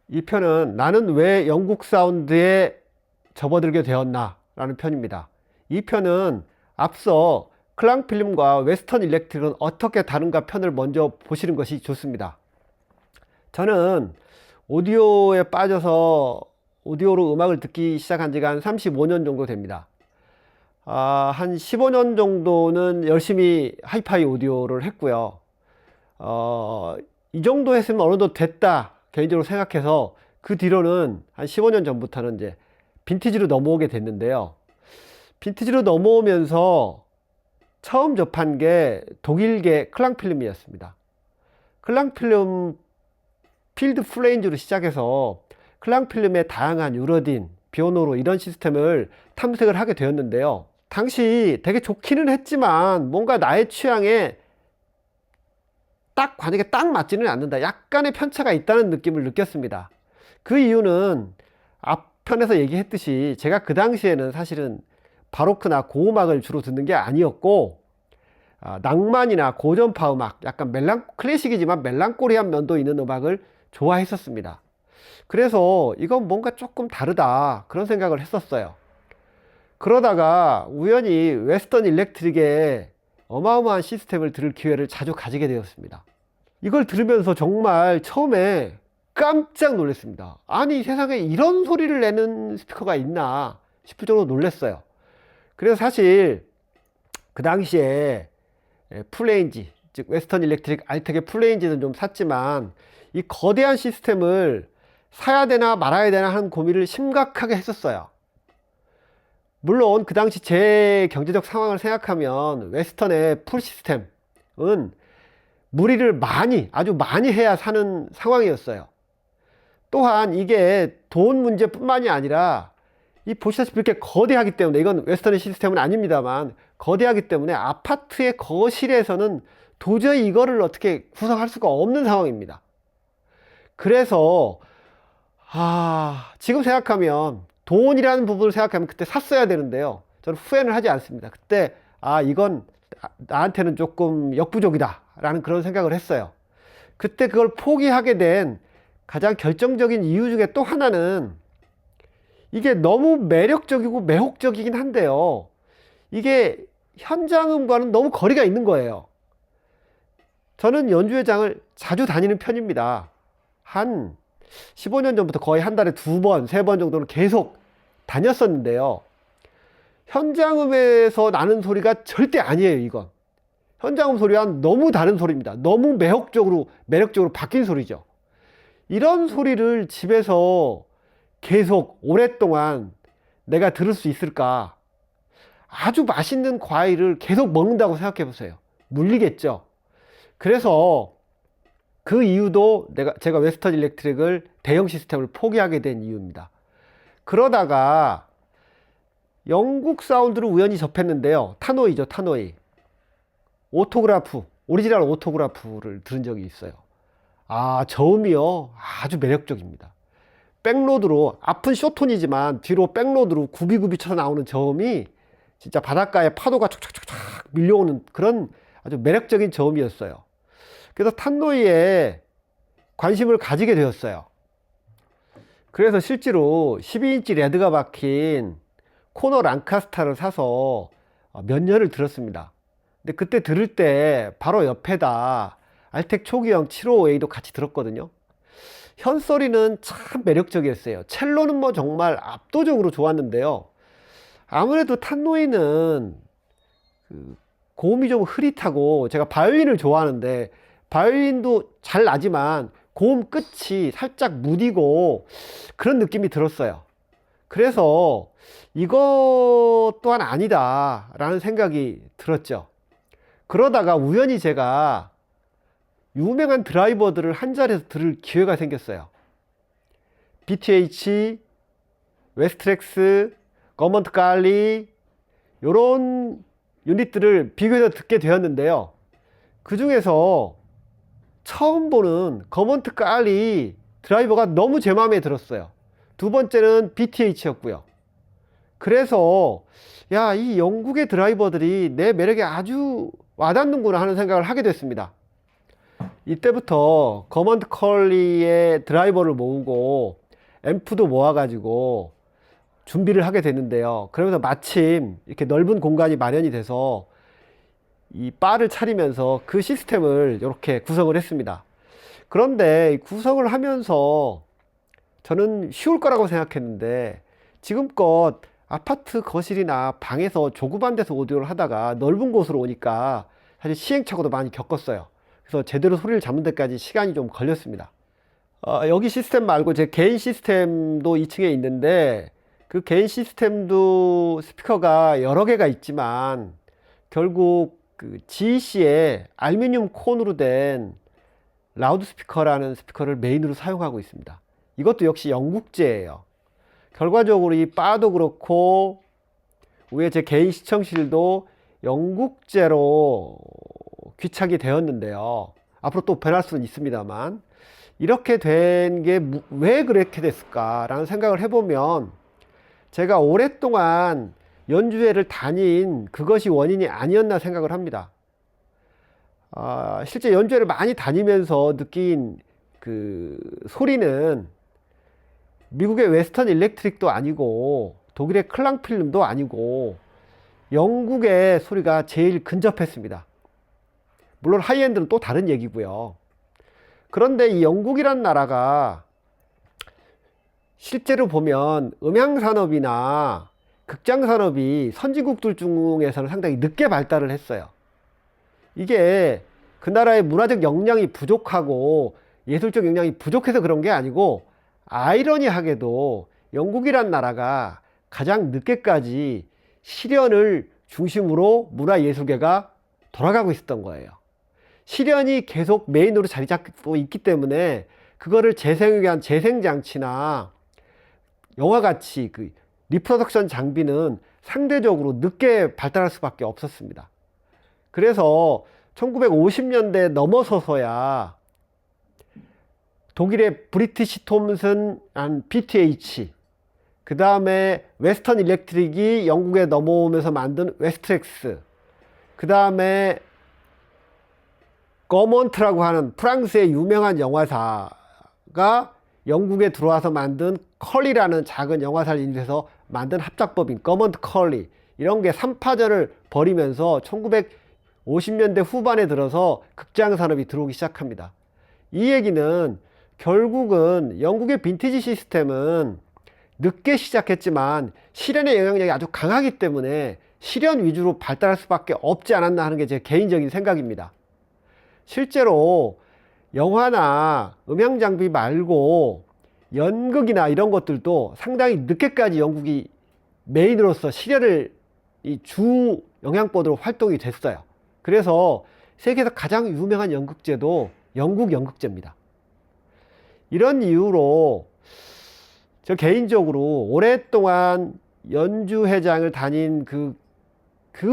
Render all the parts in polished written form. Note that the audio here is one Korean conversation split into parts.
이 편은 나는 왜 영국 사운드에 접어들게 되었나 라는 편입니다. 이 편은 앞서 클랑필름과 웨스턴 일렉트릭은 어떻게 다른가 편을 먼저 보시는 것이 좋습니다. 저는 오디오에 빠져서 오디오로 음악을 듣기 시작한 지가 한 35년 정도 됩니다. 한 15년 정도는 열심히 하이파이 오디오를 했고요. 이 정도 했으면 어느 정도 됐다 개인적으로 생각해서 그 뒤로는 한 15년 전부터는 이제 빈티지로 넘어오게 됐는데요. 빈티지로 넘어오면서 처음 접한 게 독일계 클랑필름이었습니다. 클랑필름 필드 플레인즈로 시작해서 클랑필름의 다양한 유러딘, 비오노로 이런 시스템을 탐색을 하게 되었는데요. 당시 되게 좋기는 했지만 뭔가 나의 취향에 관역에 딱 맞지는 않는다. 약간의 편차가 있다는 느낌을 느꼈습니다. 그 이유는 앞편에서 얘기했듯이 제가 그 당시에는 사실은 바로크나 고음악을 주로 듣는 게 아니었고, 낭만이나 고전파 음악, 약간 클래식이지만 멜랑콜리한 면도 있는 음악을 좋아했었습니다. 그래서 이건 뭔가 조금 다르다 그런 생각을 했었어요. 그러다가 우연히 웨스턴 일렉트릭의 어마어마한 시스템을 들을 기회를 자주 가지게 되었습니다. 이걸 들으면서 정말 처음에 깜짝 놀랐습니다. 아니, 세상에 이런 소리를 내는 스피커가 있나 싶을 정도로 놀랐어요. 그래서 사실 그 당시에 플레인즈, 즉 웨스턴 일렉트릭 알텍의 플레인즈는 좀 샀지만 이 거대한 시스템을 사야 되나 말아야 되나 하는 고민을 심각하게 했었어요. 물론 그 당시 제 경제적 상황을 생각하면 웨스턴의 풀 시스템은 무리를 아주 많이 해야 사는 상황이었어요. 또한 이게 돈 문제뿐만이 아니라 이 보시다시피 이렇게 거대하기 때문에, 이건 웨스턴의 시스템은 아닙니다만 거대하기 때문에 아파트의 거실에서는 도저히 이거를 어떻게 구성할 수가 없는 상황입니다. 그래서 지금 생각하면, 돈이라는 부분을 생각하면 그때 샀어야 되는데요. 저는 후회는 하지 않습니다. 그때 이건 나한테는 조금 역부족이다 라는 그런 생각을 했어요. 그때 그걸 포기하게 된 가장 결정적인 이유 중에 또 하나는, 이게 너무 매력적이고 매혹적이긴 한데요, 이게 현장음과는 너무 거리가 있는 거예요. 저는 연주회장을 자주 다니는 편입니다. 한 15년 전부터 거의 한 달에 2번, 3번 정도는 계속 다녔었는데요. 현장음에서 나는 소리가 절대 아니에요, 이건. 현장음 소리와 너무 다른 소리입니다. 너무 매력적으로 바뀐 소리죠. 이런 소리를 집에서 계속 오랫동안 내가 들을 수 있을까? 아주 맛있는 과일을 계속 먹는다고 생각해 보세요. 물리겠죠. 그래서 그 이유도 제가 웨스턴 일렉트릭을 대형 시스템을 포기하게 된 이유입니다. 그러다가 영국 사운드를 우연히 접했는데요. 타노이죠, 타노이. 오리지널 오토그라프를 들은 적이 있어요. 저음이요, 아주 매력적입니다. 백로드로, 앞은 쇼톤이지만 뒤로 백로드로 굽이굽이 쳐서 나오는 저음이 진짜 바닷가에 파도가 촉촉촉촉 밀려오는 그런 아주 매력적인 저음이었어요. 그래서 탄노이에 관심을 가지게 되었어요. 그래서 실제로 12인치 레드가 박힌 코너 랑카스타를 사서 몇 년을 들었습니다. 근데 그때 들을 때 바로 옆에다 알텍 초기형 755A도 같이 들었거든요. 현소리는 참 매력적이었어요. 첼로는 뭐 정말 압도적으로 좋았는데요. 아무래도 탄노이는 고음이 좀 흐릿하고, 제가 바이올린을 좋아하는데 바이올린도 잘 나지만 고음 끝이 살짝 무디고 그런 느낌이 들었어요. 그래서 이것 또한 아니다 라는 생각이 들었죠. 그러다가 우연히 제가 유명한 드라이버들을 한 자리에서 들을 기회가 생겼어요. BTH, 웨스트렉스, 거먼트 칼리, 요런 유닛들을 비교해서 듣게 되었는데요. 그 중에서 처음 보는 거먼트 칼리 드라이버가 너무 제 마음에 들었어요. 두 번째는 BTH였고요. 그래서 이 영국의 드라이버들이 내 매력에 아주 와닿는구나 하는 생각을 하게 됐습니다. 이때부터 커먼드 컬리의 드라이버를 모으고 앰프도 모아가지고 준비를 하게 되는데요. 그러면서 마침 이렇게 넓은 공간이 마련이 돼서 이 바를 차리면서 그 시스템을 이렇게 구성을 했습니다. 그런데 구성을 하면서 저는 쉬울 거라고 생각했는데 지금껏 아파트 거실이나 방에서 조그만 데서 오디오를 하다가 넓은 곳으로 오니까 사실 시행착오도 많이 겪었어요. 그래서 제대로 소리를 잡는 데까지 시간이 좀 걸렸습니다. 여기 시스템 말고 제 개인 시스템도 2층에 있는데 그 개인 시스템도 스피커가 여러 개가 있지만 결국 그 GEC의 알루미늄 콘으로 된 라우드 스피커라는 스피커를 메인으로 사용하고 있습니다. 이것도 역시 영국제예요. 결과적으로 이 바도 그렇고 위에 제 개인 시청실도 영국제로 귀착이 되었는데요. 앞으로 또 변할 수는 있습니다만 이렇게 된 게 왜 그렇게 됐을까라는 생각을 해보면 제가 오랫동안 연주회를 다닌 그것이 원인이 아니었나 생각을 합니다. 실제 연주회를 많이 다니면서 느낀 그 소리는 미국의 웨스턴 일렉트릭도 아니고 독일의 클랑필름도 아니고 영국의 소리가 제일 근접했습니다. 물론 하이엔드는 또 다른 얘기고요. 그런데 이 영국이란 나라가 실제로 보면 음향산업이나 극장산업이 선진국들 중에서는 상당히 늦게 발달을 했어요. 이게 그 나라의 문화적 역량이 부족하고 예술적 역량이 부족해서 그런 게 아니고 아이러니하게도 영국이란 나라가 가장 늦게까지 실연을 중심으로 문화예술계가 돌아가고 있었던 거예요. 실연이 계속 메인으로 자리 잡고 있기 때문에 그거를 재생을 위한 재생장치나 영화같이 그 리프로덕션 장비는 상대적으로 늦게 발달할 수밖에 없었습니다. 그래서 1950년대 넘어서서야 독일의 브리티시 톰슨 안 BTH, 그 다음에 웨스턴 일렉트릭이 영국에 넘어오면서 만든 웨스트렉스, 그 다음에 거먼트라고 하는 프랑스의 유명한 영화사가 영국에 들어와서 만든 컬리라는 작은 영화사를 인수해서 만든 합작법인 거먼트 컬리, 이런 게 3파전을 벌이면서 1950년대 후반에 들어서 극장산업이 들어오기 시작합니다. 이 얘기는 결국은 영국의 빈티지 시스템은 늦게 시작했지만 실연의 영향력이 아주 강하기 때문에 실연 위주로 발달할 수밖에 없지 않았나 하는 게 제 개인적인 생각입니다. 실제로 영화나 음향장비 말고 연극이나 이런 것들도 상당히 늦게까지 영국이 메인으로서 실연을 이 주 영향법으로 활동이 됐어요. 그래서 세계에서 가장 유명한 연극제도 영국 연극제입니다. 이런 이유로 저 개인적으로 오랫동안 연주회장을 다닌 그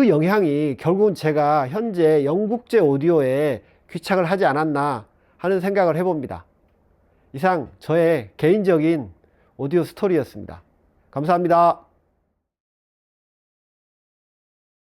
영향이 결국은 제가 현재 영국제 오디오에 귀착을 하지 않았나 하는 생각을 해봅니다. 이상 저의 개인적인 오디오 스토리였습니다. 감사합니다.